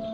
Hello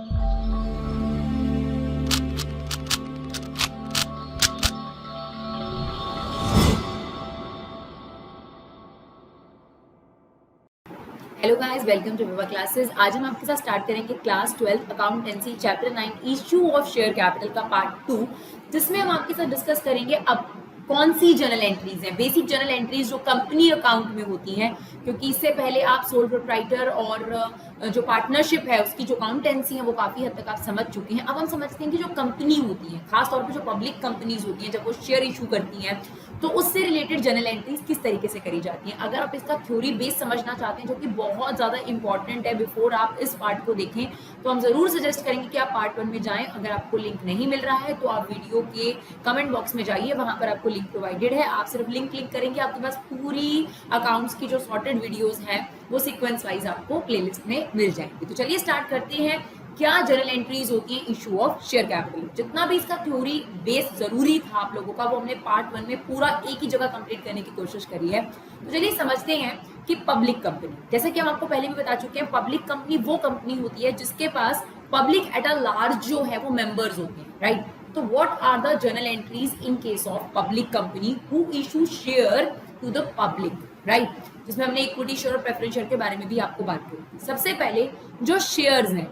guys, welcome to विवा classes. आज हम आपके साथ स्टार्ट करेंगे class 12 accountancy chapter 9 issue of share capital का पार्ट 2, जिसमें हम आपके साथ डिस्कस करेंगे अब कौन सी जर्नल एंट्रीज हैं, बेसिक जर्नल एंट्रीज जो कंपनी अकाउंट में होती हैं, क्योंकि इससे पहले आप सोल प्रोप्राइटर और जो पार्टनरशिप है उसकी जो अकाउंटेंसी है वो काफी हद तक आप समझ चुके हैं। अब हम समझते हैं कि जो कंपनी होती है, खासतौर पर जो पब्लिक कंपनीज होती हैं, जब वो शेयर इशू करती हैं तो उससे रिलेटेड जर्नल एंट्रीज किस तरीके से करी जाती हैं। अगर आप इसका थ्योरी बेस समझना चाहते हैं, जो कि बहुत ज्यादा इंपॉर्टेंट है, बिफोर आप इस पार्ट को देखें, तो हम जरूर सजेस्ट करेंगे कि आप पार्ट 1 में जाएं। अगर आपको लिंक नहीं मिल रहा है तो आप वीडियो के कमेंट बॉक्स में जाइए, वहां पर आपको लिंक प्रोवाइडेड है। आप सिर्फ लिंक क्लिक करेंगे, आपके पास पूरी अकाउंट्स की जो सॉर्टेड वीडियोज हैं वो सीक्वेंस वाइज आपको प्लेलिस्ट में मिल जाएंगी। तो चलिए स्टार्ट करते हैं। क्या जर्नल एंट्रीज होती है इशू ऑफ शेयर कैपिटल। जितना भी इसका थ्योरी बेस जरूरी था आप लोगों का, वो हमने पार्ट 1 में पूरा एक ही जगह कंप्लीट करने की कोशिश करी है। तो चलिए समझते हैं कि पब्लिक कंपनी, जैसे कि हम आपको पहले भी बता चुके हैं, पब्लिक कंपनी वो कंपनी होती है जिसके पास पब्लिक एट अ लार्ज जो है वो मेंबर्स होते हैं, राइट। तो what are the journal entries in case of public company who issue share to the public, right, जिसमें हमने इक्विटी शेयर और प्रेफरेंस शेयर के बारे में भी आपको बात करी। सबसे पहले जो शेयर्स हैं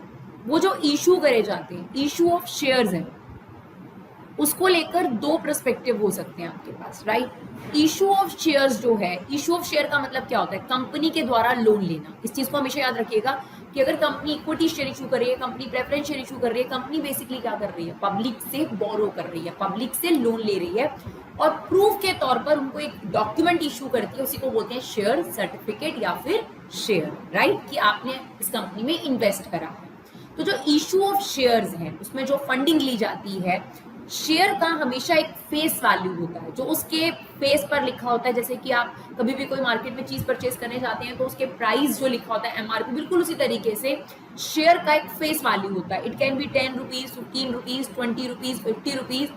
वो जो इशू करे जाते हैं, इशू ऑफ शेयर्स हैं, उसको लेकर दो पर्सपेक्टिव हो सकते हैं आपके पास, राइट। इशू ऑफ शेयर्स जो है, इशू ऑफ शेयर का मतलब क्या होता है? कंपनी के द्वारा लोन लेना। इस चीज को हमेशा याद रखिएगा कि अगर कंपनी इक्विटी शेयर इशू कर रही है, कंपनी प्रेफरेंस शेयर इशू कर रही है, कंपनी बेसिकली क्या कर रही है? पब्लिक से बोरो कर रही है, पब्लिक से लोन ले रही है और प्रूफ के तौर पर उनको एक डॉक्यूमेंट इशू करती है, उसी को बोलते हैं शेयर सर्टिफिकेट या फिर शेयर, राइट, कि आपने इस कंपनी में इन्वेस्ट करा है। तो जो इशू ऑफ शेयर्स है उसमें जो फंडिंग ली जाती है, शेयर का हमेशा एक फेस वैल्यू होता है जो उसके फेस पर लिखा होता है। जैसे कि आप कभी भी कोई मार्केट में चीज परचेज करने जाते हैं तो उसके प्राइस जो लिखा होता है एमआरपी, बिल्कुल उसी तरीके से शेयर का एक फेस वैल्यू होता है। It can be 10 rupees, 15 rupees, 20 rupees, 50 rupees,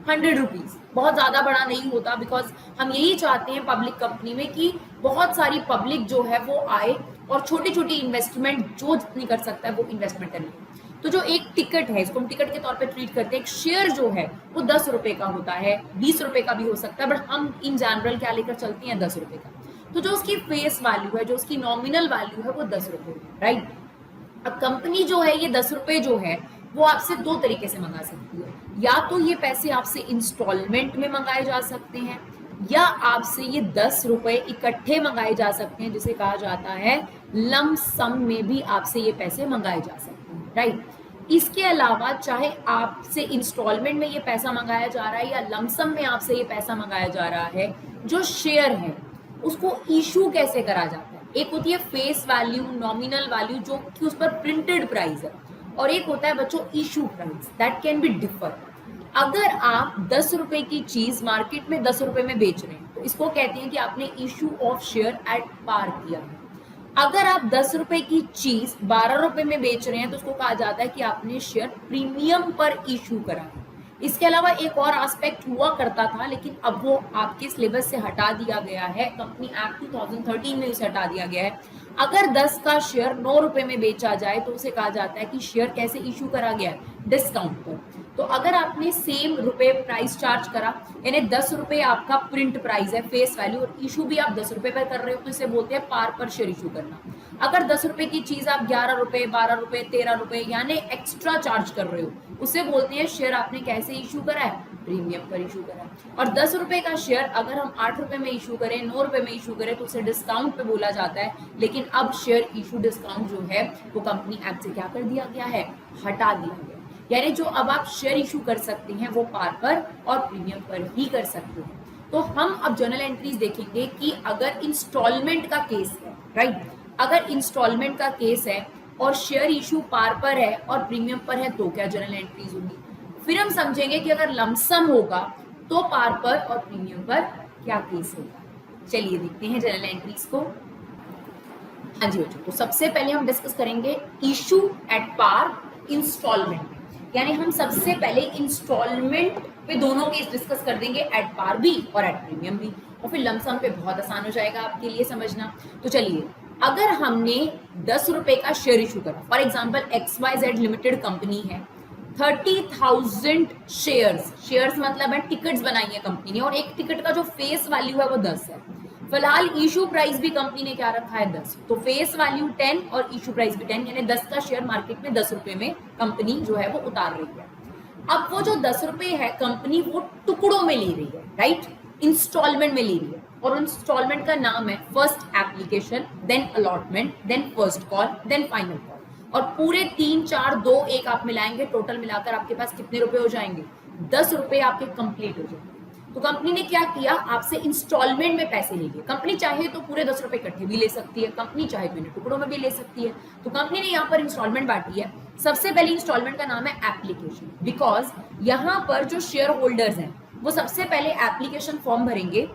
100 rupees, बहुत ज्यादा बड़ा नहीं होता। बिकॉज हम यही चाहते हैं पब्लिक कंपनी में कि बहुत सारी पब्लिक जो है वो आए और छोटी छोटी इन्वेस्टमेंट जो जितनी कर सकता है वो इन्वेस्टमेंट करनी है। तो जो एक टिकट है, इसको हम टिकट के तौर पे ट्रीट करते हैं। एक शेयर जो है वो 10 रुपए का होता है, 20 रुपए का भी हो सकता है, बट हम इन जनरल क्या लेकर चलते हैं? 10 रुपए का। तो जो उसकी फेस वैल्यू है, जो उसकी नॉमिनल वैल्यू है वो 10 रुपए है, राइट। अब कंपनी जो है ये 10 रुपए जो है वो आपसे दो तरीके से मंगा सकती है। या तो ये पैसे आपसे इंस्टॉलमेंट में मंगाए जा सकते हैं, या आपसे ये 10 रुपए इकट्ठे मंगाए जा सकते हैं, जिसे कहा जाता है लम सम में भी आपसे ये पैसे मंगाए जा सकते हैं, राइट। इसके अलावा चाहे आपसे इंस्टॉलमेंट में ये पैसा मंगाया जा रहा है या लमसम में आपसे ये पैसा मंगाया जा रहा है, जो शेयर है उसको इशू कैसे करा जाता है? एक होती है फेस वैल्यू, नॉमिनल वैल्यू, जो कि उस पर प्रिंटेड प्राइस है, और एक होता है बच्चों issue price, that can be differ. अगर आप 10 रुपए की चीज मार्केट में 10 रुपए में बेच रहे हैं तो इसको कहते हैं कि आपने issue of share at par किया है। अगर आप 10 रुपए की चीज 12 रुपए में बेच रहे हैं तो उसको कहा जाता है कि आपने शेयर प्रीमियम पर इशू करा है। इसके अलावा एक और एस्पेक्ट हुआ करता था, लेकिन अब वो आपके सिलेबस से हटा दिया गया है, कंपनी एक्ट 2013 में उसे हटा दिया गया है। अगर 10 का शेयर 9 रुपए में बेचा जाए तो उसे कहा जाता है कि शेयर कैसे इशू करा गया है? डिस्काउंट पर। तो अगर आपने सेम रुपए प्राइस चार्ज करा, यानी 10 रुपए आपका प्रिंट प्राइस है, फेस वैल्यू, और इशू भी आप 10 रुपए पर कर रहे हो, तो इसे बोलते हैं पार पर शेयर इशू करना। अगर 10 रुपए की चीज आप 11 रुपए, 12 रुपए, 13 रुपए यानी एक्स्ट्रा चार्ज कर रहे हो, उसे बोलते हैं शेयर आपने कैसे इशू करा है? प्रीमियम पर इशू करा है। और 10 रुपए का शेयर अगर हम 8 रुपए में इशू करें, 9 रुपए में इशू करें, तो उसे डिस्काउंट पे बोला जाता है। लेकिन अब शेयर इशू डिस्काउंट जो है वो कंपनी एक्ट से क्या कर दिया गया है? हटा दिया गया। यानी जो अब आप शेयर इशू कर सकते हैं वो पार पर और प्रीमियम पर ही कर सकते हैं। तो हम अब जर्नल एंट्रीज देखेंगे कि अगर इंस्टॉलमेंट का केस है, राइट, अगर इंस्टॉलमेंट का केस है और शेयर इशू पार पर है और प्रीमियम पर है तो क्या जर्नल एंट्रीज होंगी। फिर हम समझेंगे कि अगर लमसम होगा तो पार पर और प्रीमियम पर क्या केस होगा। चलिए देखते हैं जर्नल एंट्रीज को। हाँ जी बच्चों, तो सबसे पहले हम डिस्कस करेंगे इशू एट पार इंस्टॉलमेंट, यानी हम सबसे पहले इंस्टॉलमेंट पे दोनों केस डिस्कस कर देंगे, एट पार भी और एट प्रीमियम भी, और फिर लमसम पे बहुत आसान हो जाएगा आपके लिए समझना। तो चलिए अगर हमने 10 रुपए का शेयर इशू करा, for example XYZ limited company है, 30,000 शेयर्स मतलब है टिकट्स बनाई है कंपनी ने, और एक टिकट का जो फेस वैल्यू है वो 10 है। फिलहाल इशू प्राइस भी कंपनी ने क्या रखा है 10, तो फेस वैल्यू 10 और इशू प्राइस भी 10, यानी 10 का शेयर मार्केट में 10 रुपए में कंपनी जो है वो उतार रही है। अब वो जो 10 रुपए है कंपनी वो टुकड़ों में ले रही है, राइट, इंस्टॉलमेंट में ले रही है, और इंस्टॉलमेंट का नाम है first application, then allotment, then first call, then final call, और पूरे 3 4 2 1 आप मिलाएंगे, टोटल मिलाकर आपके पास कितने रुपए हो जाएंगे, 10 रुपए आपके कंप्लीट हो जाएंगे। तो कंपनी ने क्या किया, आपसे इंस्टॉलमेंट में पैसे ले लिए। कंपनी चाहे तो पूरे 10 रुपए इकट्ठे भी ले सकती है, कंपनी चाहे तो इन्हें टुकड़ों में भी ले सकती है। तो कंपनी ने यहाँ पर इंस्टॉलमेंट बांटी है। सबसे पहले इंस्टॉलमेंट का नाम है एप्लीकेशन, बिकॉज यहाँ पर जो शेयर होल्डर्स हैं वो सबसे पहले एप्लीकेशन फॉर्म भरेंगे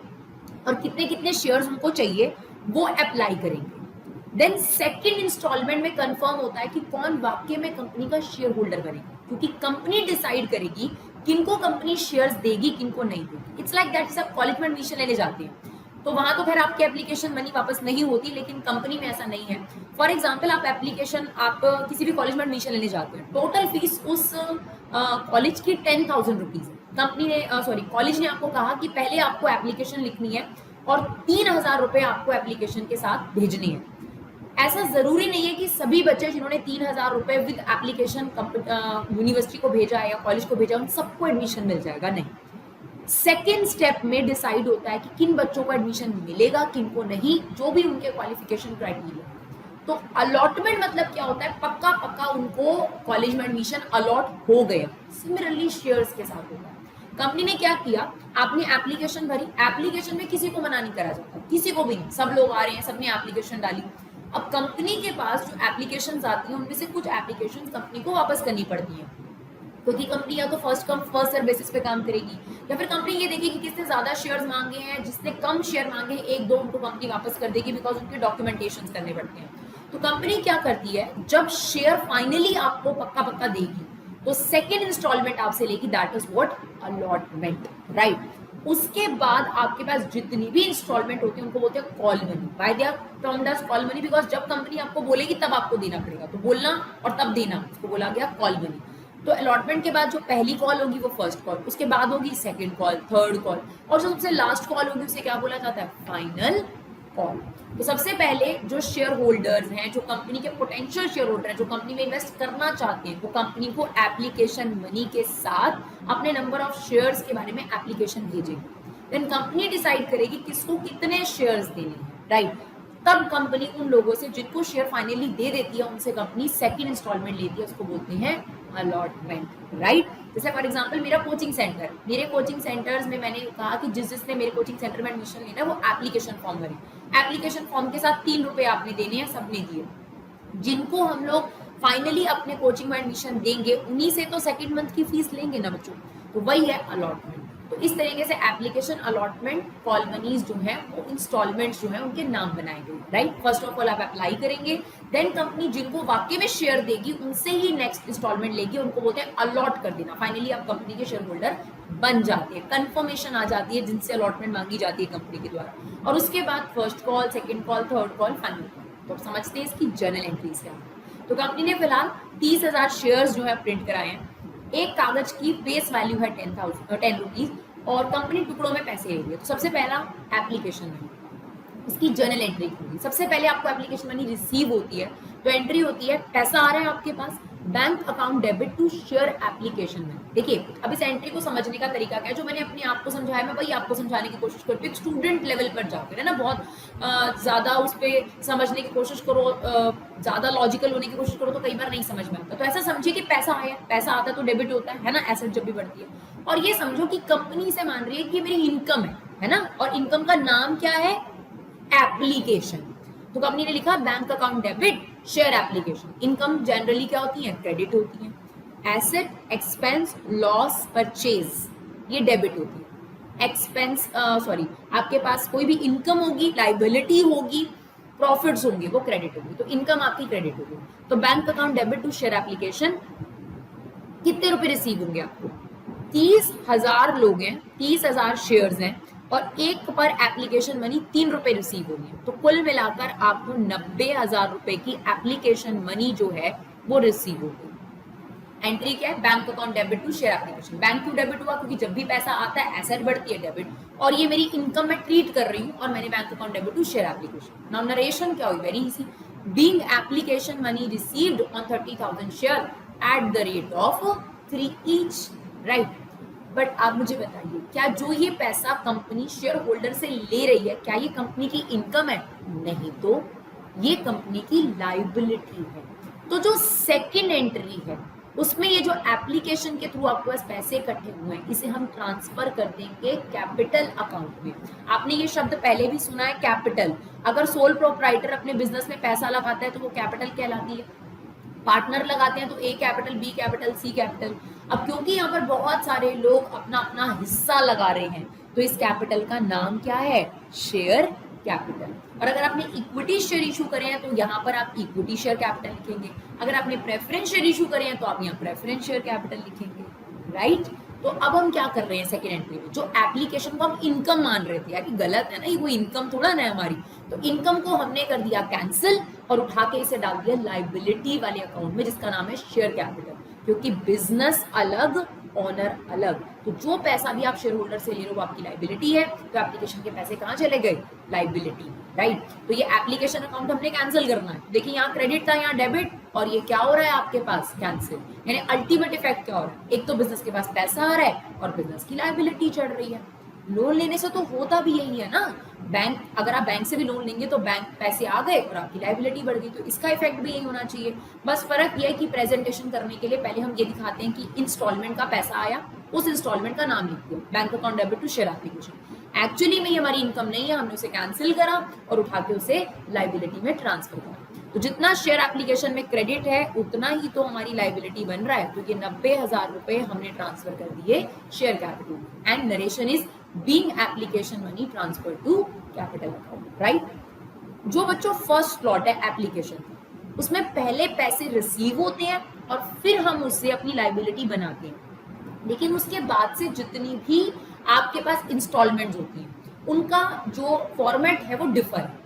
और कितने कितने शेयर्स उनको चाहिए वो अप्लाई करेंगे। देन सेकंड इंस्टॉलमेंट में कंफर्म होता है कि कौन वाकई में कंपनी का शेयर होल्डर बनेगा, क्योंकि कंपनी डिसाइड करेगी किनको कंपनी शेयर्स देगी, किनको नहीं देगी। इट्स लाइक दैट, सब कॉलेज में एडमिशन लेने जाते हैं तो वहां तो खैर आपकी एप्लीकेशन मनी वापस नहीं होती, लेकिन कंपनी में ऐसा नहीं है। फॉर एग्जाम्पल आप एप्लीकेशन, आप किसी भी कॉलेज में एडमिशन लेने जाते हैं, टोटल फीस उस कॉलेज की 10,000 रुपीज है। कंपनी ने कॉलेज ने आपको कहा कि पहले आपको एप्लीकेशन लिखनी है और 3,000 रुपए आपको एप्लीकेशन के साथ भेजनी है। ऐसा जरूरी नहीं है कि सभी बच्चे जिन्होंने 3,000 रुपए विद एप्लीकेशन यूनिवर्सिटी को भेजा है या कॉलेज को भेजा, उन सबको एडमिशन मिल जाएगा, नहीं। सेकेंड स्टेप में डिसाइड होता है कि किन बच्चों को एडमिशन मिलेगा, किन को नहीं, जो भी उनके क्वालिफिकेशन क्राइटेरिया। तो अलॉटमेंट मतलब क्या होता है, पक्का पक्का उनको कॉलेज में एडमिशन अलॉट हो गया। सिमिलरली शेयर्स के साथ होता है। कंपनी ने क्या किया, आपने एप्लीकेशन भरी, एप्लीकेशन में किसी को मना नहीं करा जाता, किसी को भी नहीं, सब लोग आ रहे हैं, सबने एप्लीकेशन डाली। अब कंपनी के पास जो एप्लीकेशंस आती हैं उनमें से कुछ एप्लीकेशंस कंपनी को वापस करनी पड़ती हैं, क्योंकि कंपनी या तो first come first serve basis पे काम करेगी, या फिर कंपनी ये देखेगी किसने ज्यादा शेयर्स मांगे हैं, जिसने कम शेयर मांगे एक दो उनको कंपनी वापस कर देगी, बिकॉज उनके डॉक्यूमेंटेशन करने पड़ते हैं। तो कंपनी क्या करती है, जब शेयर फाइनली आपको पक्का पक्का देगी तो सेकेंड इंस्टॉलमेंट आपसे लेगी, that is what, allotment, right. उसके बाद आपके पास जितनी भी इंस्टॉलमेंट होती है उनको बोलते हैं call money. By they are termed as call money, because जब कंपनी आपको बोलेगी तब आपको देना पड़ेगा, तो बोलना और तब देना, उसको बोला गया कॉल मनी। तो अलॉटमेंट के बाद जो पहली कॉल होगी वो फर्स्ट कॉल, उसके बाद होगी सेकंड कॉल, थर्ड कॉल, और जो सबसे लास्ट कॉल होगी उसे क्या बोला जाता है, फाइनल कॉल। तो सबसे पहले जो शेयर होल्डर्स हैं, जो कंपनी के पोटेंशियल शेयर होल्डर हैं, जो कंपनी में इन्वेस्ट करना चाहते हैं, वो कंपनी को एप्लीकेशन मनी के साथ अपने नंबर ऑफ शेयर्स के बारे में एप्लीकेशन भेजेगी। देन कंपनी डिसाइड करेगी किसको कितने शेयर्स देने हैं, राइट। तब कंपनी उन लोगों से जिनको शेयर फाइनली दे देती है उनसे कंपनी सेकंड इंस्टॉलमेंट लेती है, उसको बोलते हैं अलॉटमेंट, राइट। जैसे फॉर एग्जांपल मेरा कोचिंग सेंटर, मेरे कोचिंग सेंटर्स में मैंने कहा कि जिसने मेरे कोचिंग सेंटर में एडमिशन लेना है वो एप्लीकेशन फॉर्म भरे। एप्लीकेशन फॉर्म के साथ 3 रुपए आपने देने हैं, सबने दिए। जिनको हम लोग फाइनली अपने कोचिंग में एडमिशन देंगे उन्हीं से तो सेकेंड मंथ की फीस लेंगे ना बच्चों, तो वही है अलॉटमेंट। तो इस तरीके से एप्लीकेशन, अलॉटमेंट, कॉल मनीज जो है वो इंस्टॉलमेंट्स जो है उनके नाम बनाए गए, राइट। फर्स्ट ऑफ ऑल आप अप्लाई करेंगे, देन कंपनी जिनको वाकई में शेयर देगी उनसे ही नेक्स्ट इंस्टॉलमेंट लेगी, उनको बोलते हैं अलॉट कर देना। फाइनली आप कंपनी के शेयर होल्डर बन जाते हैं, कंफर्मेशन आ जाती है जिनसे अलॉटमेंट मांगी जाती है कंपनी के द्वारा, और उसके बाद first call, second call, third call, final call. तो समझते हैं इसकी जर्नल एंट्रीज क्या है। तो कंपनी ने फिलहाल 30,000 शेयर्स जो है प्रिंट कराए हैं। एक कागज की फेस वैल्यू है 10 रुपीज, और कंपनी टुकड़ों में पैसे ले रही है। तो सबसे पहला एप्लीकेशन मनी, इसकी जर्नल एंट्री होगी। सबसे पहले आपको एप्लीकेशन मनी रिसीव होती है तो एंट्री होती है, पैसा आ रहा है आपके पास, bank account debit to share application में। देखिए अब इस एंट्री को समझने का तरीका क्या है, जो मैंने अपने आप को समझाया मैं वही आपको समझाने की कोशिश करती हूँ। स्टूडेंट लेवल पर जाकर, है ना, बहुत ज्यादा उस पर समझने की कोशिश करो, ज्यादा लॉजिकल होने की कोशिश करो तो कई बार नहीं समझ में आता। तो ऐसा समझिए कि पैसा आया, पैसा आता तो डेबिट होता है ना, एसेट जब भी बढ़ती है। और ये समझो कि कंपनी से मान रही है कि मेरी इनकम है ना, और इनकम का नाम क्या है, एप्लीकेशन। तो कंपनी ने लिखा bank account debit share application. Income generally क्या होती है, क्रेडिट होती है। एसेट, एक्सपेंस, लॉस, परचेज, ये डेबिट होती है। एक्सपेंस आपके पास कोई भी इनकम होगी, लाइबिलिटी होगी, प्रॉफिट्स होंगे, वो क्रेडिट होगी। तो इनकम आपकी क्रेडिट होगी। तो bank account debit to share application, कितने रुपए रिसीव होंगे आपको, 30,000 लोग हैं, 30,000 शेयर्स हैं, और एक पर एप्लीकेशन मनी 3 रुपए रिसीव होगी, तो कुल मिलाकर आपको 90,000 रुपए की एप्लीकेशन मनी जो है वो रिसीव होगी। एंट्री क्या है? Bank account debit to share application. Bank क्यों डेबिट हुआ? क्योंकि जब भी पैसा आता है एसेट बढ़ती है डेबिट, और ये मेरी इनकम में ट्रीट कर रही हूँ और मैंने bank account debit to share application. Now narration क्या हुई? Very easy, being application money received on 30,000 share at the rate of 3 each, right. But आप मुझे बताइए, क्या जो ये पैसा कंपनी शेयर होल्डर से ले रही है, क्या ये कंपनी की इनकम है? नहीं, तो ये कंपनी की लाइबिलिटी है। तो जो सेकेंड एंट्री है उसमें ये जो एप्लीकेशन के थ्रू आपके पास पैसे इकट्ठे हुए हैं, इसे हम ट्रांसफर कर देंगे कैपिटल अकाउंट में। आपने ये शब्द पहले भी सुना है, कैपिटल। अगर सोल प्रोप्राइटर अपने बिजनेस में पैसा लगाता है तो वो कैपिटल कहलाती है। पार्टनर लगाते हैं तो ए कैपिटल, बी कैपिटल, सी कैपिटल। अब क्योंकि यहाँ पर बहुत सारे लोग अपना अपना हिस्सा लगा रहे हैं, तो इस कैपिटल का नाम क्या है? Share capital. और अगर आपने इक्विटी शेयर इशू करे हैं तो यहाँ पर आप इक्विटी शेयर कैपिटल लिखेंगे। अगर आपने प्रेफरेंस शेयर इशू करे हैं तो आप यहाँ प्रेफरेंस शेयर कैपिटल लिखेंगे, राइट। तो अब हम क्या कर रहे हैं सेकेंड एंट्री में? जो एप्लीकेशन को हम इनकम मान रहे थे, यार गलत है ना, ये कोई इनकम थोड़ा ना है हमारी, तो इनकम को हमने कर दिया कैंसिल और उठा के इसे डाल दिया लाइबिलिटी वाले अकाउंट में, जिसका नाम है शेयर कैपिटल। क्योंकि बिजनेस अलग, ऑनर अलग, तो जो पैसा भी आप शेयर होल्डर से ले रहे हो वो आपकी लाइबिलिटी है। तो एप्लीकेशन के पैसे कहाँ चले गए? Liability, right. तो ये एप्लीकेशन अकाउंट हमने कैंसिल करना है। देखिए यहाँ क्रेडिट था, यहाँ डेबिट, और ये क्या हो रहा है आपके पास? कैंसिल। यानी अल्टीमेट इफेक्ट क्या हो रहा है? एक तो बिजनेस के पास पैसा आ रहा है और बिजनेस की लाइबिलिटी चढ़ रही है। लोन लेने से तो होता भी यही है ना, बैंक, अगर आप बैंक से भी लोन लेंगे तो बैंक पैसे आ गए और आपकी लाइबिलिटी बढ़ गई, तो इसका इफेक्ट भी यही होना चाहिए। बस फर्क यह है कि प्रेजेंटेशन करने के लिए पहले हम ये दिखाते हैं कि इंस्टॉलमेंट का पैसा आया, उस इंस्टॉलमेंट का नाम लिख दिया, bank account debit to share application. Actually में ये हमारी इनकम नहीं है, हमने उसे कैंसिल करा और उठा के उसे लाइबिलिटी में ट्रांसफर करा। तो जितना शेयर एप्लीकेशन में क्रेडिट है उतना ही तो हमारी लाइबिलिटी बन रहा है। तो ये 90,000 रुपए हमने ट्रांसफर कर दिए share capital. And narration is being application money transfer to capital account, right. जो बच्चों फर्स्ट प्लॉट है एप्लीकेशन, उसमें पहले पैसे रिसीव होते हैं और फिर हम उससे अपनी लाइबिलिटी बनाते हैं। लेकिन उसके बाद से जितनी भी आपके पास इंस्टॉलमेंट होती हैं उनका जो फॉर्मेट है वो डिफर है।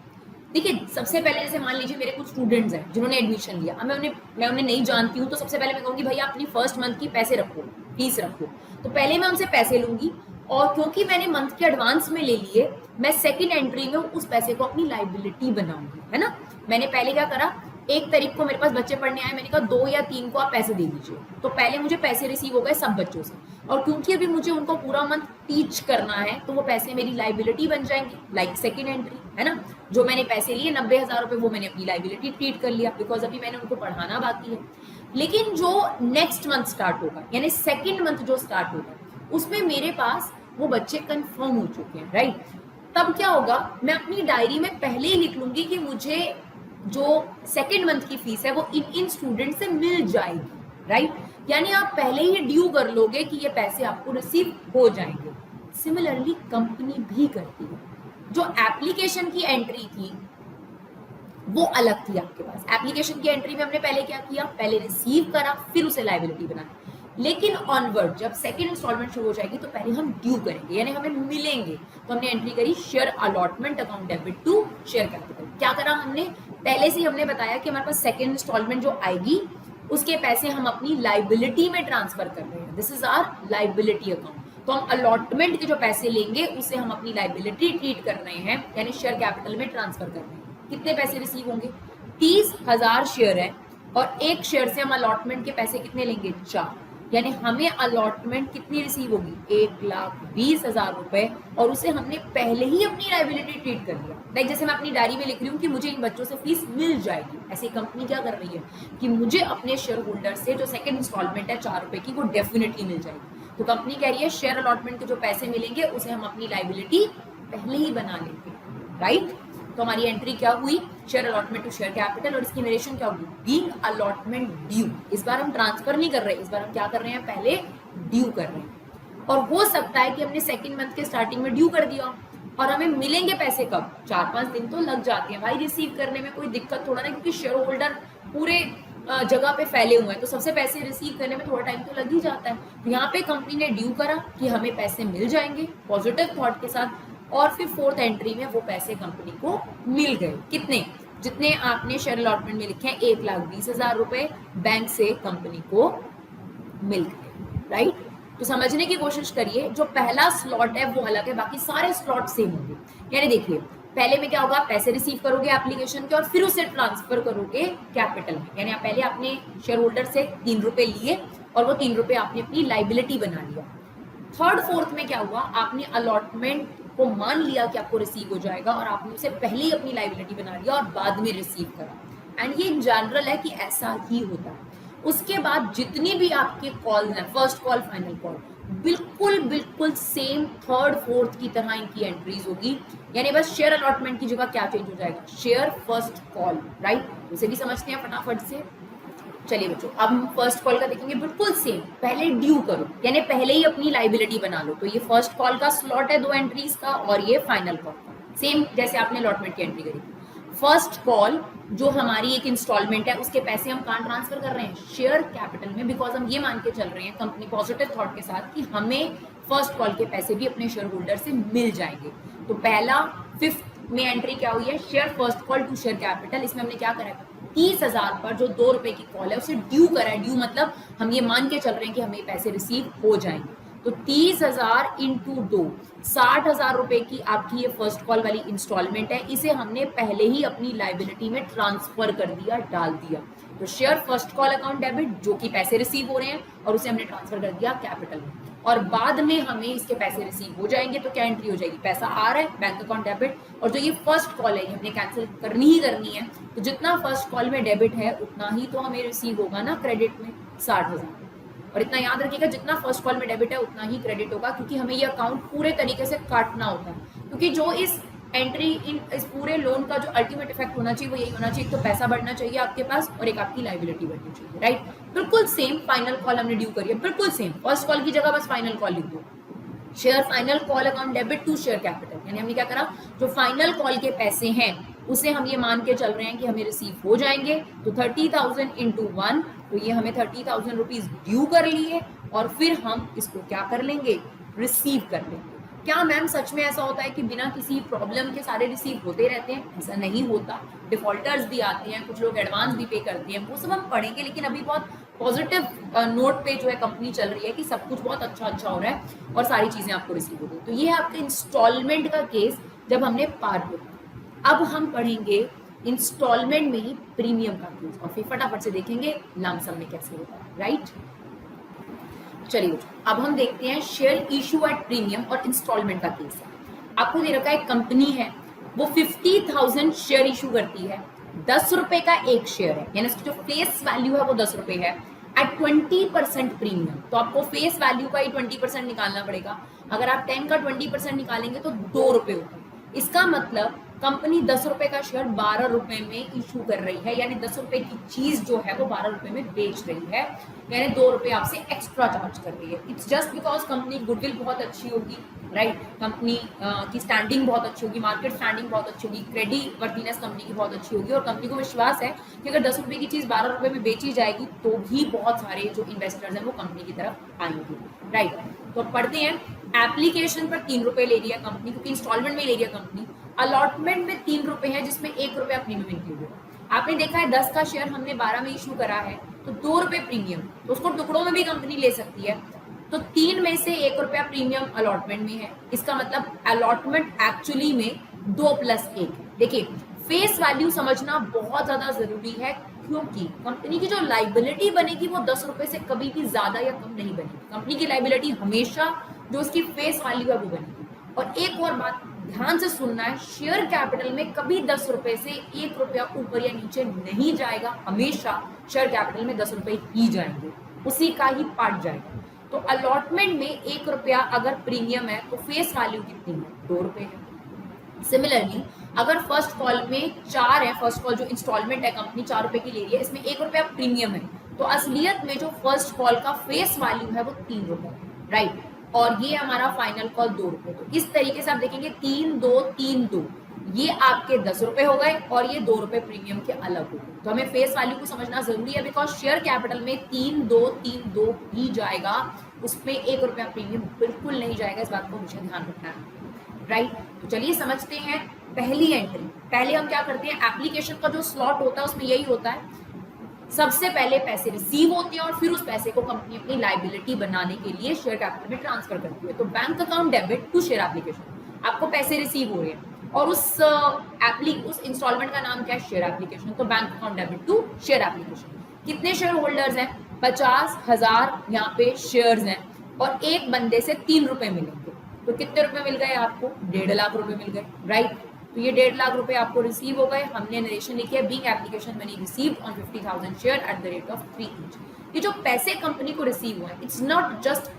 देखिए सबसे पहले जैसे मान लीजिए मेरे कुछ स्टूडेंट्स हैं जिन्होंने एडमिशन लिया, अब मैं उन्हें नहीं जानती हूँ, तो सबसे पहले मैं कहूँगी भाई आप अपनी फर्स्ट मंथ की पैसे रखो, फीस रखो। तो पहले मैं उनसे पैसे लूंगी, और क्योंकि मैंने मंथ के एडवांस में ले लिए, मैं सेकंड एंट्री में उस पैसे को अपनी लाइबिलिटी बनाऊंगी, है ना। मैंने पहले क्या करा, 1 तारीख को मेरे पास बच्चे पढ़ने आए, मैंने कहा 2 या 3 को आप पैसे दे दीजिए। तो पहले मुझे पैसे रिसीव हो गए सब बच्चों से, और क्योंकि अभी मुझे उनको पूरा मंथ टीच करना है तो वो पैसे मेरी लाइबिलिटी बन जाएंगे, लाइक सेकेंड एंट्री, है ना। जो मैंने पैसे लिए 90,000 रुपए वो मैंने अपनी लाइबिलिटी ट्रीट कर लिया, बिकॉज अभी मैंने उनको पढ़ाना बाकी है। लेकिन जो नेक्स्ट मंथ स्टार्ट होगा, यानी सेकेंड मंथ जो स्टार्ट होगा, उसमें मेरे पास वो बच्चे कंफर्म हो चुके हैं, राइट। तब क्या होगा, मैं अपनी डायरी में पहले ही लिख लूंगी कि मुझे जो सेकेंड मंथ की फीस है वो इन स्टूडेंट से मिल जाएगी, राइट। यानी आप पहले ही ड्यू कर लोगे कि ये पैसे आपको रिसीव हो जाएंगे। सिमिलरली कंपनी भी करती है। जो एप्लीकेशन की एंट्री थी वो अलग थी आपके पास। एप्लीकेशन की एंट्री में हमने पहले क्या किया, पहले रिसीव करा फिर उसे लाइबिलिटी बनाया। लेकिन ऑनवर्ड जब सेकेंड इंस्टॉलमेंट शुरू हो जाएगी तो पहले हम ड्यू करेंगे, यानी हमें मिलेंगे। तो हमने एंट्री करी share allotment account debit to share capital. क्या करा हमने, पहले से हमने बताया कि हमारे पास सेकेंड इंस्टॉलमेंट जो आएगी उसके पैसे हम अपनी लाइबिलिटी में ट्रांसफर कर रहे हैं, this is our liability account. तो हम अलॉटमेंट के जो पैसे लेंगे उसे हम अपनी लाइबिलिटी ट्रीट कर रहे हैं, यानी शेयर कैपिटल में ट्रांसफर कर रहे हैं। कितने पैसे रिसीव होंगे, 30,000 शेयर है, और एक शेयर से हम अलॉटमेंट के पैसे कितने लेंगे, 4, यानी हमें अलॉटमेंट कितनी रिसीव होगी, 1,20,000 रुपए, और उसे हमने पहले ही अपनी लाइबिलिटी ट्रीट कर लिया। लाइक जैसे मैं अपनी डायरी में लिख रही हूँ कि मुझे इन बच्चों से फीस मिल जाएगी, ऐसे कंपनी क्या कर रही है कि मुझे अपने शेयर होल्डर से जो सेकंड इंस्टॉलमेंट है 4 रुपए की वो डेफिनेटली मिल जाएगी। तो कंपनी कह रही है शेयर अलॉटमेंट के जो पैसे मिलेंगे उसे हम अपनी लाइबिलिटी पहले ही बना लेंगे, राइट। तो हमारी एंट्री क्या हुई, share allotment to share capital, और इसकी नरेशन क्या होगी, बीइंग अलॉटमेंट ड्यू। इस बार हम ट्रांसफर नहीं कर रहे, इस बार हम क्या कर रहे हैं, पहले ड्यू कर रहे हैं। और हो सकता है कि हमने सेकंड मंथ के स्टार्टिंग में ड्यू कर दिया और हमें मिलेंगे पैसे कब, 4-5 दिन तो लग जाते हैं भाई रिसीव करने में, कोई दिक्कत थोड़ा ना, क्योंकि शेयर होल्डर पूरे जगह पे फैले हुए हैं, तो सबसे पैसे रिसीव करने में थोड़ा टाइम तो लग ही जाता है। तो यहाँ पे कंपनी ने ड्यू करा कि हमें पैसे मिल जाएंगे, पॉजिटिव थॉट के साथ और फिर फोर्थ एंट्री में वो पैसे कंपनी को मिल गए। कितने? जितने आपने शेयर अलॉटमेंट में लिखे हैं, 1,20,000 रुपए बैंक से कंपनी को मिल गए, राइट। तो समझने की कोशिश करिए, जो पहला स्लॉट है वो अलग है, बाकी सारे स्लॉट सेम होंगे। यानी देखिए, पहले में क्या होगा, पैसे रिसीव करोगे एप्लीकेशन के और फिर उसे ट्रांसफर करोगे कैपिटल में। यानी आप पहले आपने शेयर होल्डर से 3 रुपए लिए और वो 3 रुपए आपने अपनी लाइबिलिटी बना लिया। थर्ड फोर्थ में क्या हुआ, आपने अलॉटमेंट को मान लिया कि आपको रिसीव हो जाएगा और आपने उसे पहले ही अपनी लाइबिलिटी बना लिया और बाद में रिसीव करा। एंड ये इन जनरल है कि ऐसा ही होता है। उसके बाद जितनी भी आपके कॉल हैं, फर्स्ट कॉल, फाइनल कॉल, बिल्कुल बिल्कुल सेम थर्ड फोर्थ की तरह इनकी एंट्रीज होगी। यानी बस शेयर अलॉटमेंट की जगह क्या चेंज हो जाएगा, शेयर फर्स्ट कॉल, राइट। उसे भी समझते हैं फटाफट से। चलिए बच्चों, अब हम फर्स्ट कॉल का देखेंगे, बिल्कुल सेम। पहले ड्यू करो, यानी पहले ही अपनी लाइबिलिटी बना लो। तो ये फर्स्ट कॉल का स्लॉट है 2 एंट्रीज का, और ये फाइनल कॉल का, सेम जैसे आपने अलॉटमेंट की एंट्री करी। फर्स्ट कॉल जो हमारी एक इंस्टॉलमेंट है, उसके पैसे हम कहाँ ट्रांसफर कर रहे हैं, शेयर कैपिटल में, बिकॉज हम ये मान के चल रहे हैं कंपनी पॉजिटिव थॉट के साथ कि हमें फर्स्ट कॉल के पैसे भी अपने शेयर होल्डर से मिल जाएंगे। तो पहला फिफ्थ में एंट्री क्या हुई है, share first call to share capital. इसमें हमने क्या करा है, 30,000 पर जो 2 रुपए की कॉल है उसे ड्यू करा है। ड्यू मतलब हम ये मान के चल रहे हैं कि हमें पैसे रिसीव हो जाएंगे। तो 30,000 इंटू 2, 60,000 रुपए की आपकी ये फर्स्ट कॉल वाली इंस्टॉलमेंट है। इसे हमने पहले ही अपनी लाइबिलिटी में ट्रांसफर कर दिया, डाल दिया। तो share first call account debit, जो कि पैसे रिसीव हो रहे हैं, और उसे हमने ट्रांसफर कर दिया कैपिटल में। और बाद में हमें इसके पैसे रिसीव हो जाएंगे तो क्या एंट्री हो जाएगी, पैसा आ रहा है बैंक अकाउंट डेबिट, और जो ये फर्स्ट कॉल है ये हमने कैंसिल करनी ही करनी है। तो जितना फर्स्ट कॉल में डेबिट है उतना ही तो हमें रिसीव होगा ना क्रेडिट में, 60,000। और इतना याद रखिएगा, जितना फर्स्ट कॉल में डेबिट है उतना ही क्रेडिट होगा, क्योंकि हमें ये अकाउंट पूरे तरीके से काटना होता है। क्योंकि जो इस एंट्री इस पूरे लोन का जो अल्टीमेट इफेक्ट होना चाहिए वो यही होना चाहिए, तो पैसा बढ़ना चाहिए आपके पास और एक आपकी लाइबिलिटी बढ़नी चाहिए, राइट। बिल्कुल सेम फाइनल कॉल हमने ड्यू करी है, बिल्कुल सेम। फर्स्ट कॉल की जगह बस फाइनल कॉल लिख दो, share final call account debit to share capital. यानी हमने क्या करा, जो फाइनल कॉल के पैसे हैं उसे हम ये मान के चल रहे हैं कि हमें रिसीव हो जाएंगे। तो 30,000 इंटू 1, तो ये हमें 30,000 रुपीज ड्यू कर लिए, और फिर हम इसको क्या कर लेंगे, रिसीव कर लेंगे। क्या मैम सच में ऐसा होता है कि बिना किसी प्रॉब्लम के सारे रिसीव होते रहते हैं? ऐसा नहीं होता, डिफॉल्टर्स भी आते हैं, कुछ लोग एडवांस भी पे करते हैं, वो सब हम पढ़ेंगे। लेकिन अभी बहुत पॉजिटिव नोट पे जो है कंपनी चल रही है कि सब कुछ बहुत अच्छा अच्छा हो रहा है और सारी चीजें आपको रिसीव हो गई। तो ये है आपका इंस्टॉलमेंट का केस जब हमने पार किया। अब हम पढ़ेंगे इंस्टॉलमेंट में ही प्रीमियम का केस, और फिर फटाफट से देखेंगे लमसम में कैसे होता है, राइट। चलिए अब हम देखते हैं शेयर इशू एट प्रीमियम और इंस्टॉलमेंट का केस है। आपको दे रखा है कंपनी है, वो 50,000 शेयर इशू करती है, 10 रुपए का एक शेयर है, यानी उसकी जो फेस वैल्यू है वो 10 रुपए है, एट 20% प्रीमियम। तो आपको फेस वैल्यू का ही 20% निकालना पड़ेगा। अगर आप 10 का 20% निकालेंगे तो 2 रुपए होगा। इसका मतलब कंपनी 10 रुपए का शेयर 12 रुपए में इशू कर रही है, यानी 10 रुपए की चीज जो है वो 12 रुपए में बेच रही है, यानी 2 रुपए आपसे एक्स्ट्रा चार्ज कर रही है। It's just because company goodwill बहुत अच्छी होगी, राइट। कंपनी की स्टैंडिंग बहुत अच्छी होगी, मार्केट स्टैंडिंग बहुत अच्छी होगी, क्रेडिट वर्दीनेस कंपनी की बहुत अच्छी होगी, और कंपनी को विश्वास है कि अगर 10 रुपए की चीज 12 रुपए में बेची जाएगी तो भी बहुत सारे जो इन्वेस्टर्स हैं वो कंपनी की तरफ आएंगे, राइट। तो पढ़ते हैं, एप्लीकेशन पर 3 रुपए ले रही है कंपनी, क्योंकि इंस्टॉलमेंट में ले रही है कंपनी। अलॉटमेंट में 3 रुपए है, जिसमें 1 रुपया प्रीमियम इंक्लूड है। आपने देखा है 10 का शेयर हमने 12 में इशू करा है, तो 2 रुपए प्रीमियम, तो उसको टुकड़ों में भी कंपनी ले सकती है। तो 3 में से 1 रुपया प्रीमियम अलॉटमेंट में है। इसका मतलब अलॉटमेंट एक्चुअली में 2 + 1। देखिए, फेस वैल्यू समझना बहुत ज्यादा जरूरी है, क्योंकि कंपनी की जो लाइबिलिटी बनेगी वो 10 रुपए से कभी भी ज्यादा या कम नहीं बनेगी। कंपनी की लाइबिलिटी हमेशा जो उसकी फेस वैल्यू है वो बनेगी। और एक और बात ध्यान से सुनना है, शेयर कैपिटल में कभी 10 रुपए से 1 रुपया ऊपर या नीचे नहीं जाएगा, हमेशा शेयर कैपिटल में 10 रुपए ही जाएंगे, उसी का ही पार्ट जाएगा। तो अलॉटमेंट में 1 रुपया अगर प्रीमियम है तो फेस वैल्यू कितनी है, 2 रुपए है। सिमिलरली अगर फर्स्ट कॉल में 4 है, फर्स्ट कॉल जो इंस्टॉलमेंट है कंपनी 4 रुपए की ले रही है, इसमें 1 रुपया प्रीमियम है, तो असलियत में जो फर्स्ट कॉल का फेस वैल्यू है वो 3 रुपए, राइट। और ये हमारा फाइनल कॉल 2 रुपए। तो इस तरीके से आप देखेंगे 3 2 3 2, ये आपके 10 रुपए हो गए और ये 2 रुपए प्रीमियम के अलग हो गए। तो हमें फेस वैल्यू को समझना जरूरी है, बिकॉज शेयर कैपिटल में 3 2 3 2 ही जाएगा, उसमें 1 रुपया प्रीमियम बिल्कुल नहीं जाएगा। इस बात को हमेशा ध्यान रखना है। राइट। तो चलिए समझते हैं पहली एंट्री। पहले हम क्या करते हैं, एप्लीकेशन का जो स्लॉट होता है उसमें यही होता है, सबसे पहले पैसे रिसीव होते हैं और फिर उस पैसे को कंपनी अपनी लाइबिलिटी बनाने के लिए शेयर कैपिटल में ट्रांसफर करती है। तो bank account debit to share application, आपको पैसे रिसीव हो रहे हैं और उस इंस्टॉलमेंट का नाम क्या है, शेयर एप्लीकेशन। तो bank account debit to share application. कितने शेयर होल्डर्स हैं, 50,000 यहाँ पे शेयर्स हैं और एक बंदे से 3 रुपए मिलेंगे। तो कितने रुपए मिल गए आपको, 1.5 लाख रुपए मिल गए, राइट। तो ये 1.5 लाख रुपए आपको रिसीव हो गए। हमने नरेशन लिखी है, being application money received on 50,000 share at the rate of 3 each. ये जो पैसे कंपनी को रिसीव हुए, इट्स नॉट जस्ट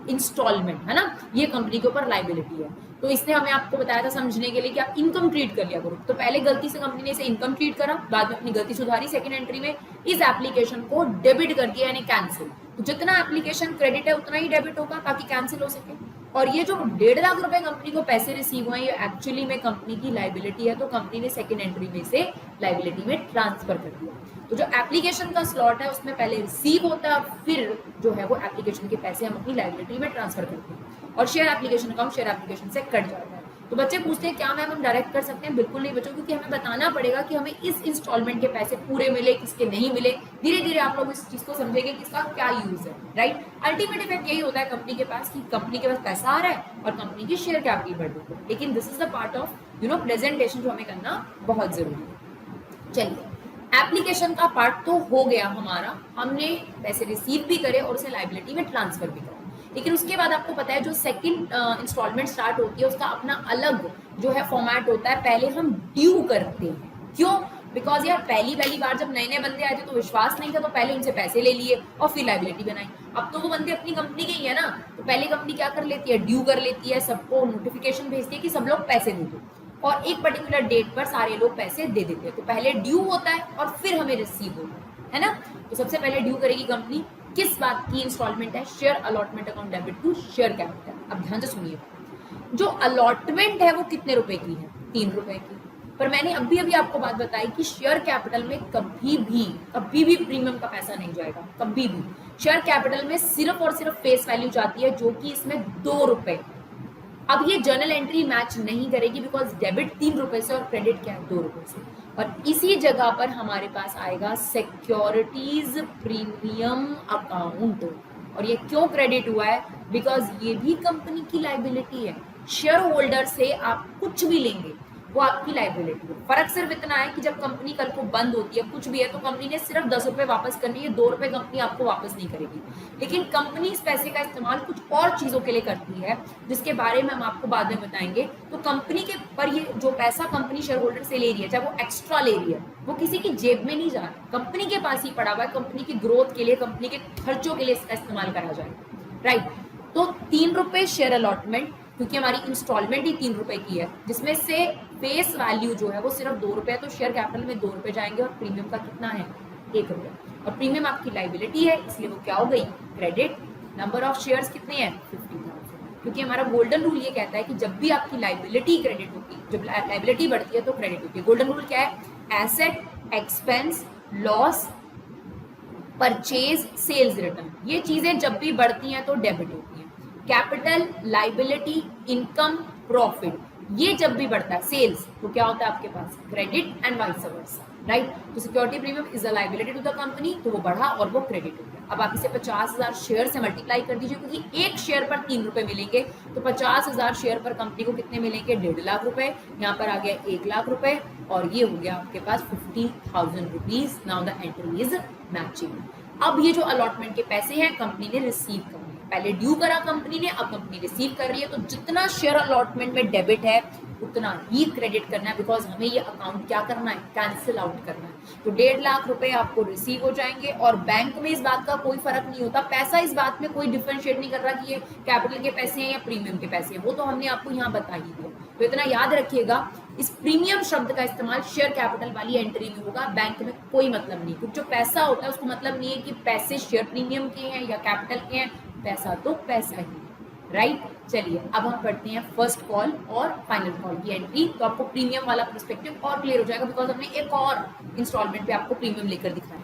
इंस्टॉलमेंट, है ना, ये कंपनी के ऊपर लाइबिलिटी है। तो इसने हमें आपको बताया था समझने के लिए कि आप इनकम ट्रीट कर लिया करो। तो पहले गलती से कंपनी ने इसे इनकम ट्रीट करा, बाद में अपनी गलती सुधारी, सेकंड एंट्री में इस एप्लीकेशन को डेबिट कर दिया, यानी कैंसिल। तो जितना एप्लीकेशन क्रेडिट है उतना ही डेबिट होगा ताकि कैंसिल हो सके। और ये जो 1.5 लाख रुपए कंपनी को पैसे रिसीव हुए, ये एक्चुअली में कंपनी की लाइबिलिटी है। तो कंपनी ने सेकंड एंट्री में से लाइबिलिटी में ट्रांसफर कर दिया। तो जो एप्लीकेशन का स्लॉट है उसमें पहले रिसीव होता है, फिर जो है वो एप्लीकेशन के पैसे हम अपनी लाइबिलिटी में ट्रांसफर करते हैं और share application account share application से कट जाता है। तो बच्चे पूछते हैं क्या मैम हम डायरेक्ट कर सकते हैं, बिल्कुल नहीं बच्चों, क्योंकि हमें बताना पड़ेगा कि हमें इस इंस्टॉलमेंट के पैसे पूरे मिले, किसके नहीं मिले। धीरे धीरे आप लोग इस चीज को समझेंगे कि इसका क्या यूज है, राइट। अल्टीमेट इफेक्ट यही होता है कंपनी के पास कि कंपनी के पास पैसा आ रहा है और कंपनी की शेयर कैपिटल बढ़ रही है। लेकिन this is the part of presentation जो हमें करना बहुत जरूरी है। चलिए, एप्लीकेशन का पार्ट तो हो गया हमारा, हमने पैसे रिसीव भी करे और उसे लाइबिलिटी में ट्रांसफर भी करा। लेकिन उसके बाद आपको पता है जो सेकंड इंस्टॉलमेंट स्टार्ट होती है उसका अपना अलग जो है फॉर्मेट होता है। पहले हम ड्यू करते हैं, क्यों, बिकॉज यार पहली बार जब नए नए बंदे आए थे तो विश्वास नहीं था, तो पहले उनसे पैसे ले लिए और फिर लाइबिलिटी बनाई। अब तो वो बंदे अपनी कंपनी के ही है ना, तो पहले कंपनी क्या कर लेती है, ड्यू कर लेती है, सबको नोटिफिकेशन भेजती है कि सब लोग पैसे दे दो और एक पर्टिकुलर डेट पर सारे लोग पैसे दे देते हैं। तो पहले ड्यू होता है और फिर हमें रिसीव होता है ना। तो सबसे पहले ड्यू करेगी कंपनी, किस बात की इंस्टॉलमेंट है, share allotment account debit to share capital. अब ध्यान से सुनिए, जो अलॉटमेंट है वो कितने रुपए की है, 3 रुपए की। पर मैंने अभी आपको बात बताई कि शेयर कैपिटल में कभी भी प्रीमियम का पैसा नहीं जाएगा, कभी भी। शेयर कैपिटल में सिर्फ और सिर्फ फेस वैल्यू जाती है, जो कि इसमें 2 रुपए। अब ये जर्नल एंट्री मैच नहीं करेगी बिकॉज डेबिट 3 रुपए से और क्रेडिट क्या है, 2 रुपए से। और इसी जगह पर हमारे पास आएगा सिक्योरिटीज प्रीमियम अकाउंट। और ये क्यों क्रेडिट हुआ है, बिकॉज ये भी कंपनी की लाइबिलिटी है। शेयर होल्डर से आप कुछ भी लेंगे वो आपकी लाइबिलिटी है। फर्क सिर्फ इतना है कि जब कंपनी कल को बंद होती है, कुछ भी है, तो कंपनी ने सिर्फ 10 रुपए वापस करनी है, 2 रुपए कंपनी आपको वापस नहीं करेगी। लेकिन कंपनी इस पैसे का इस्तेमाल कुछ और चीजों के लिए करती है, जिसके बारे में हम आपको बाद में बताएंगे। तो कंपनी के पर ये जो पैसा कंपनी शेयर होल्डर से ले रही है, चाहे वो एक्स्ट्रा ले रही है, वो किसी की जेब में नहीं जा रहा, कंपनी के पास ही पड़ा हुआ है। कंपनी की ग्रोथ के लिए, कंपनी के खर्चों के लिए इसका इस्तेमाल करा जाएगा, राइट। तो 3 रुपए शेयर अलॉटमेंट, क्योंकि हमारी इंस्टॉलमेंट ही 3 रुपए की है, जिसमें से फेस वैल्यू जो है वो सिर्फ 2 रुपए, तो शेयर कैपिटल में 2 रुपए जाएंगे और प्रीमियम का कितना है, 1 रुपए। और प्रीमियम आपकी लाइबिलिटी है, इसलिए वो क्या हो गई, क्रेडिट। नंबर ऑफ शेयर्स कितने हैं, 50,000। क्योंकि हमारा गोल्डन रूल ये कहता है कि जब भी आपकी लाइबिलिटी क्रेडिट होती है, जब लाइबिलिटी बढ़ती है तो क्रेडिट होती है। गोल्डन रूल क्या है, asset, expense, loss, purchase, sales return, ये चीजें जब भी बढ़ती हैं तो डेबिट होती हैं। कैपिटल, लाइबिलिटी, इनकम, प्रॉफिट, ये जब भी बढ़ता है, सेल्स, तो क्या होता है आपके पास, credit and vice versa, right. तो security premium is a liability to the company, तो वो बढ़ा और वो क्रेडिट हो गया। अब आप इसे 50,000 शेयर से मल्टीप्लाई कर दीजिए, क्योंकि एक शेयर पर 3 रुपए मिलेंगे, तो 50,000 शेयर पर कंपनी को कितने मिलेंगे, 1.5 लाख रुपए। यहाँ पर आ गया 1 लाख रुपए और ये हो गया आपके पास 50,000 rupees. Now the entry is matching. अब ये जो अलॉटमेंट के पैसे हैं कंपनी ने रिसीव कर, पहले ड्यू करा कंपनी ने, अब कंपनी रिसीव कर रही है। तो जितना शेयर अलॉटमेंट में डेबिट है उतना ही क्रेडिट करना है, बिकॉज हमें ये अकाउंट क्या करना है, कैंसिल आउट करना है। तो 1.5 लाख रुपए आपको रिसीव हो जाएंगे और बैंक में इस बात का कोई फर्क नहीं होता, पैसा इस बात में कोई डिफरेंशिएट नहीं कर रहा कि ये कैपिटल के पैसे हैं या प्रीमियम के पैसे हैं, वो तो हमने आपको यहाँ बता ही दिया। तो इतना याद रखिएगा, इस प्रीमियम शब्द का इस्तेमाल शेयर कैपिटल वाली एंट्री में होगा, बैंक में कोई मतलब नहीं, क्योंकि जो पैसा होता है उसको मतलब नहीं है कि पैसे शेयर प्रीमियम के हैं या कैपिटल के हैं, पैसा तो पैसा ही, राइट। चलिए अब हम पढ़ते हैं फर्स्ट कॉल और फाइनल कॉल की एंट्री। तो आपको प्रीमियम वाला पर्सपेक्टिव और क्लियर हो जाएगा, बिकॉज हमने एक और इंस्टॉलमेंट पे आपको प्रीमियम लेकर दिखाया।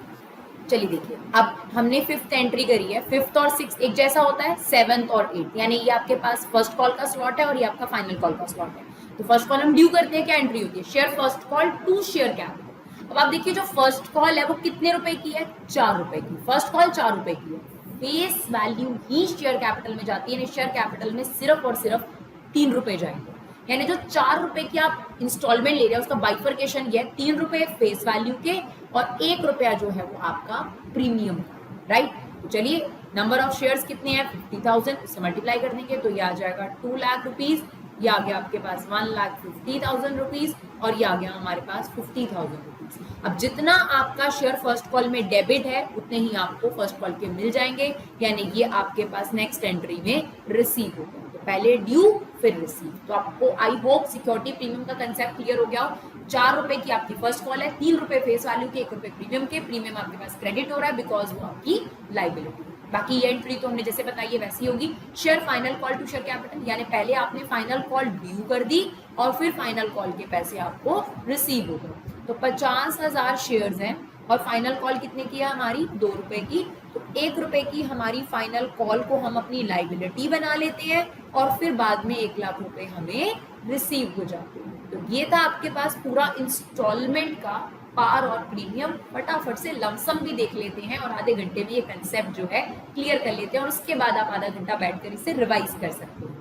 चलिए देखिए, अब हमने फिफ्थ एंट्री करी है। फिफ्थ और सिक्स एक जैसा होता है, सेवंथ और एट, यानी ये आपके पास फर्स्ट कॉल का स्लॉट है और ये आपका फाइनल कॉल का स्लॉट है। तो फर्स्ट कॉल हम ड्यू करते हैं, क्या एंट्री होती है, share first call to share capital. अब आप देखिए जो फर्स्ट कॉल है वो कितने रुपए की है, 4 रुपए की। फर्स्ट कॉल 4 रुपए की है, फेस वैल्यू ही शेयर कैपिटल में जाती है, शेयर कैपिटल में सिर्फ और सिर्फ 3 रुपए जाएंगे। यानी जो 4 रुपए की आप इंस्टॉलमेंट ले रहे हैं उसका बाइफर्केशन ये है, 3 रुपए फेस वैल्यू के और 1 रुपया जो है वो आपका प्रीमियम का, राइट। तो चलिए नंबर ऑफ शेयर्स कितने हैं, 50,000, उससे मल्टीप्लाई कर देंगे तो ये आ जाएगा 2 लाख रुपीज, ये आ गया आपके पास 1,50,000 रुपीज और ये आ गया हमारे पास 50,000 रुपीज। अब जितना आपका शेयर फर्स्ट कॉल में डेबिट है उतने ही आपको फर्स्ट कॉल के मिल जाएंगे, यानी ये आपके पास नेक्स्ट एंट्री में रिसीव हो गया। तो पहले ड्यू फिर रिसीव। तो आपको आई होप सिक्योरिटी प्रीमियम का कंसेप्ट क्लियर हो गया हो। 4 रुपए की आपकी फर्स्ट कॉल है, 3 रुपए फेस वैल्यू के, 1 रुपए प्रीमियम के। प्रीमियम आपके पास क्रेडिट हो रहा है बिकॉज वो आपकी लाइबिलिटी। बाकी ये एंट्री तो हमने जैसे बताई है वैसी होगी। Share final call to share capital, यानी पहले आपने फाइनल कॉल ड्यू कर दी और फिर फाइनल कॉल के पैसे आपको रिसीव हो गए। तो 50,000 शेयर्स हैं और फाइनल कॉल कितने की है हमारी, 2 रुपए की। तो 1 रुपए की हमारी फाइनल कॉल को हम अपनी लाइबिलिटी बना लेते हैं और फिर बाद में 1 लाख रुपए हमें रिसीव हो जाते हैं। तो ये था आपके पास पूरा इंस्टॉलमेंट का पार और प्रीमियम। फटाफट से लमसम भी देख लेते हैं और आधे घंटे में ये कंसेप्ट जो है क्लियर कर लेते हैं और उसके बाद आप आधा घंटा बैठकर इसे रिवाइज कर सकते हैं।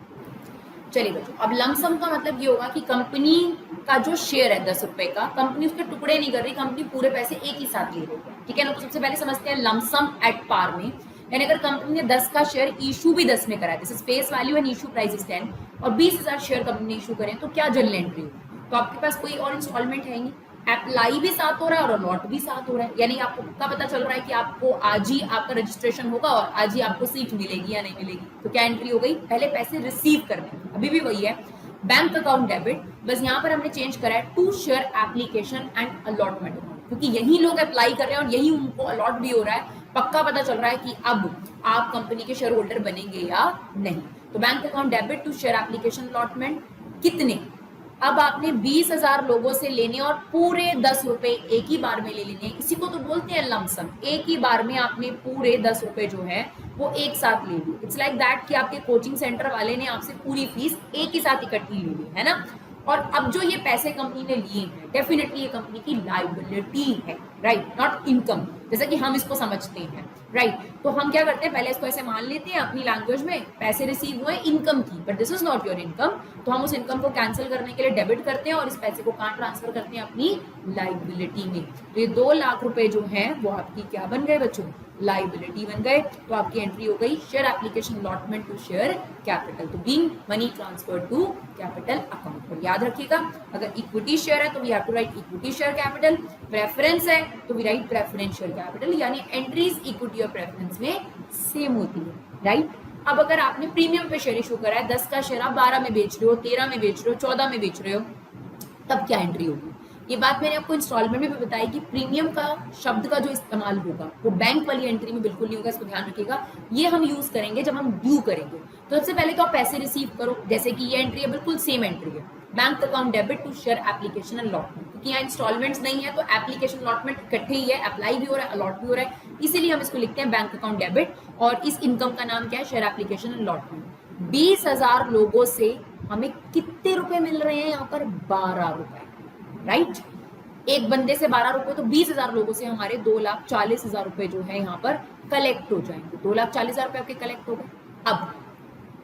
चलिए बच्चों, अब लमसम का मतलब ये होगा कि कंपनी का जो शेयर है 10 रुपए का, कंपनी उसके टुकड़े नहीं कर रही, कंपनी पूरे पैसे एक ही साथ ले रही है, ठीक है ना। तो सबसे पहले समझते हैं लमसम एट पार में, यानी अगर कंपनी ने 10 का शेयर इशू भी 10 में करा है, this is face value and issue price is 10, और 20,000 शेयर कंपनी ने इशू करें तो क्या जनरल एंट्री होगी। तो आपके पास कोई और इंस्टॉलमेंट है नहीं, अप्लाई भी साथ हो रहा है और अलॉट भी साथ हो रहा है, यानी आपको पक्का पता चल रहा है कि आपको आज ही आपका रजिस्ट्रेशन होगा और आज ही आपको सीट मिलेगी या नहीं मिलेगी। तो क्या एंट्री हो गई, पहले पैसे रिसीव करने, अभी भी वही है, बैंक अकाउंट डेबिट, बस यहाँ पर हमने चेंज करा है to share application and allotment account, क्योंकि यही लोग अप्लाई कर रहे हैं और यही उनको अलॉट भी हो रहा है। पक्का पता चल रहा है कि अब आप कंपनी के शेयर होल्डर बनेंगे या नहीं। तो bank account debit to share application allotment कितने, अब आपने 20,000 लोगों से लेने और पूरे 10 रुपए एक ही बार में ले लेने, इसी को तो बोलते हैं लमसम। एक ही बार में आपने पूरे 10 रुपए जो है वो एक साथ ले ली। इट्स लाइक दैट कि आपके कोचिंग सेंटर वाले ने आपसे पूरी फीस एक ही साथ इकट्ठी ले ली है ना। और अब जो ये पैसे कंपनी ने लिए हैं, डेफिनेटली ये कंपनी की लायबिलिटी है, राइट, नॉट इनकम, जैसा कि हम इसको समझते हैं, राइट। तो हम क्या करते हैं, पहले इसको ऐसे मान लेते हैं अपनी लैंग्वेज में, पैसे रिसीव हुए इनकम की, but this is not your income. तो हम उस इनकम को कैंसिल करने के लिए डेबिट करते हैं और इस पैसे को कहाँ ट्रांसफर करते हैं, अपनी लायबिलिटी में। तो ये 2 लाख रुपए जो है वो आपकी क्या बन गए बच्चों, लायबिलिटी बन गए। तो आपकी एंट्री हो गई share application allotment to share capital, तो being money transfer to capital account. और याद रखिएगा, अगर इक्विटी शेयर है तो we have to write equity share capital, preference है तो we write preference share capital, यानी एंट्रीज इक्विटी और प्रेफरेंस में सेम होती है, राइट। अब अगर आपने प्रीमियम पे शेयर इशू करा है, 10 का शेयर आप 12 में बेच रहे हो, 13 में बेच रहे हो, 14 में बेच रहे हो, तब क्या एंट्री होगी। ये बात मैंने आपको इंस्टॉलमेंट में भी बताई कि प्रीमियम का शब्द का जो इस्तेमाल होगा वो बैंक वाली एंट्री में बिल्कुल नहीं होगा, इसको ध्यान रखिएगा। ये हम यूज करेंगे जब हम ड्यू करेंगे। तो सबसे पहले तो आप पैसे रिसीव करो, जैसे कि ये एंट्री है बिल्कुल सेम एंट्री है, bank account debit to share application allotment, क्योंकि यहाँ इंस्टॉलमेंट्स नहीं है तो एप्लीकेशन अलॉटमेंट इकट्ठे ही है, अप्लाई भी हो रहा है अलॉट भी हो रहा है, इसीलिए हम इसको लिखते हैं बैंक अकाउंट डेबिट। और इस इनकम का नाम क्या है, शेयर एप्लीकेशन अलॉटमेंट। 20,000 लोगों से हमें कितने रुपए मिल रहे हैं यहाँ पर, 12 रुपए, राइट। एक बंदे से 12 रुपए, तो 20,000 लोगों से हमारे 2,40,000 रुपए जो है यहाँ पर कलेक्ट हो जाएंगे। 2,40,000 रुपए आपके कलेक्ट हो गए। अब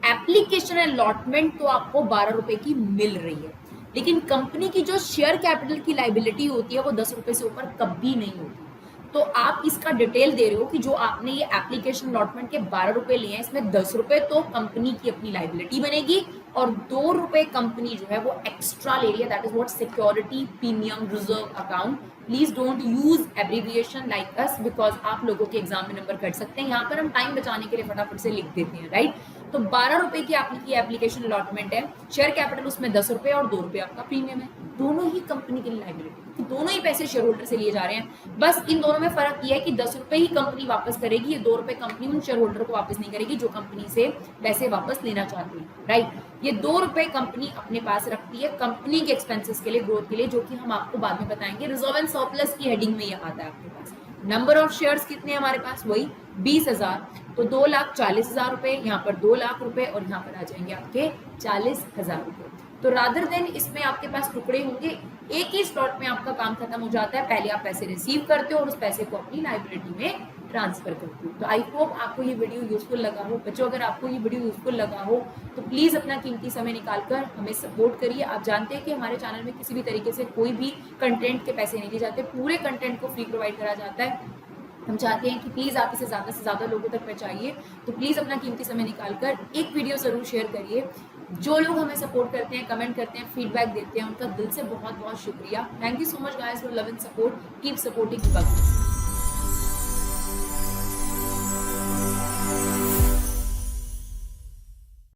एप्लीकेशन अलॉटमेंट तो आपको 12 रुपए की मिल रही है, लेकिन कंपनी की जो शेयर कैपिटल की लायबिलिटी होती है वो 10 रुपए से ऊपर कभी नहीं होती। तो आप इसका डिटेल दे रहे हो कि जो आपने ये एप्लीकेशन अलॉटमेंट के 12 रुपए लिए हैं, इसमें 10 रुपए तो कंपनी की अपनी लायबिलिटी बनेगी और 2 रुपए कंपनी जो है वो एक्स्ट्रा ले रही है, that is what security premium reserve account. Please don't use abbreviation like us, because आप लोगों के एग्जाम में नंबर कट सकते हैं। यहाँ पर हम टाइम बचाने के लिए फटाफट से लिख देते हैं, राइट। तो 12 रुपए की आपकी एप्लीकेशन अलॉटमेंट है, शेयर कैपिटल उसमें 10 रुपए और 2 रुपए आपका प्रीमियम है, दोनों ही कंपनी के लिए लायबिलिटी, दोनों ही पैसे शेयर होल्डर से लिए जा रहे हैं। बस इन दोनों में फर्क यह है कि 10 रुपए ही कंपनी वापस करेगी, ये 2 रुपए कंपनी उन शेयर होल्डर को वापस नहीं करेगी जो कंपनी से पैसे वापस लेना चाहती है, राइट। ये 2 रुपए कंपनी अपने पास रखती है कंपनी के एक्सपेंसेस के लिए, ग्रोथ के लिए, जो कि हम आपको बाद में बताएंगे। रिजर्व एंड सरप्लस की हेडिंग में ये आता है आपके पास। नंबर ऑफ शेयर्स कितने हैं हमारे पास, वही 20,000, तो 2,40,000 रुपए, यहाँ पर 2 लाख रुपए और यहाँ पर आ जाएंगे आपके 40,000 रुपए। तो रादर देन इसमें आपके पास टुकड़े होंगे, एक ही स्लॉट में आपका काम खत्म हो जाता है। पहले आप पैसे रिसीव करते हो और उस पैसे को अपनी लाइबिलिटी में ट्रांसफर करते हो। तो आई होप आपको ये वीडियो यूजफुल लगा हो। बच्चों अगर आपको ये वीडियो यूजफुल लगा हो तो प्लीज अपना कीमती समय निकालकर हमें सपोर्ट करिए। आप जानते हैं कि हमारे चैनल में किसी भी तरीके से कोई भी कंटेंट के पैसे नहीं लिए जाते, पूरे कंटेंट को फ्री प्रोवाइड करा जाता है। हम चाहते हैं कि प्लीज़ आप इसे ज़्यादा से ज़्यादा लोगों तक पहुंचाइए। तो प्लीज़ अपना कीमती समय निकालकर एक वीडियो ज़रूर शेयर करिए। जो लोग हमें सपोर्ट करते हैं, कमेंट करते हैं, फीडबैक देते हैं, उनका दिल से बहुत बहुत शुक्रिया। Thank you so much guys for love and support. Keep supporting Vibha.